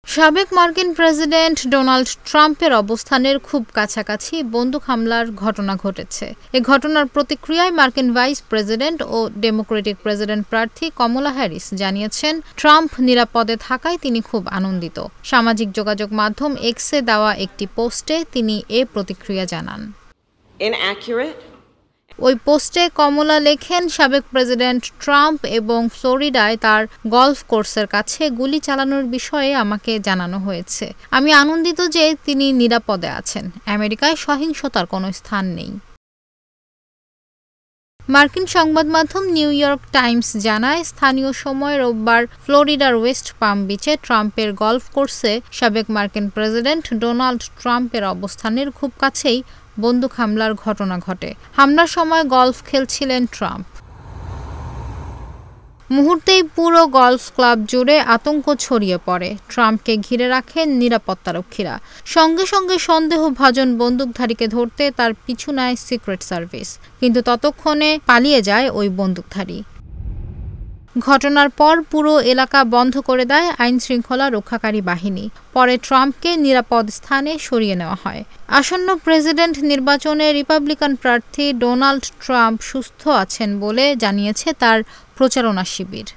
সাবেক মার্কিন president Donald ট্রাম্পের অবস্থানের খুব কাছাকাছি বন্দুক হামলার ঘটনা ঘটেছে। এ ঘটনার প্রতিক্রিয়ায় মার্কিন ভাইস প্রেসিডেন্ট ও ডেমোক্রেটিক প্রেসিডেন্ট প্রার্থী কমলা হ্যারিস জানিয়েছেন, ট্রাম্প নিরাপদে থাকায় তিনি খুব আনন্দিত। সামাজিক যোগাযোগ মাধ্যম এক্সে দেওয়া একটি পোস্টে তিনি এ প্রতিক্রিয়া জানান। ওই পোস্টে কমলা লেখেন, সাবেক প্রেসিডেন্ট ট্রাম্প এবং ফ্লোরিডায় তার গলফ কোর্সের কাছে গুলি চালানোর বিষয়ে আমাকে জানানো হয়েছে। আমি আনন্দিত যে তিনি নিরাপদে আছেন। আমেরিকায় সহিংসতার কোনো স্থান নেই। মার্কিন সংবাদ মাধ্যম নিউ ইয়র্ক টাইমস জানায়, স্থানীয় সময় রোববার ফ্লোরিডার ওয়েস্ট পাম বিচে ট্রাম্পের গলফ কোর্সে সাবেক মার্কিন প্রেসিডেন্ট ডোনাল্ড ট্রাম্পের অবস্থানের খুব কাছেই বন্দুক হামলার ঘটনা ঘটে। হামলার সময় গলফ খেলছিলেন ট্রাম্প। মুহূর্তেই পুরো গলফ ক্লাব জুড়ে আতঙ্ক ছড়িয়ে পড়ে। ট্রাম্পকে ঘিরে রাখেন নিরাপত্তারক্ষীরা। সঙ্গে সঙ্গে সন্দেহভাজন বন্দুকধারীকে ধরতে তার পিছু নেয় সিক্রেট সার্ভিস, কিন্তু ততক্ষণে পালিয়ে যায় ওই বন্দুকধারী। ঘটনার পর পুরো এলাকা বন্ধ করে দেয় আইনশৃঙ্খলা রক্ষাকারী বাহিনী। পরে ট্রাম্পকে নিরাপদ স্থানে সরিয়ে নেওয়া হয়। আসন্ন প্রেসিডেন্ট নির্বাচনে রিপাবলিকান প্রার্থী ডোনাল্ড ট্রাম্প সুস্থ আছেন বলে জানিয়েছে তার প্রচারণা শিবির।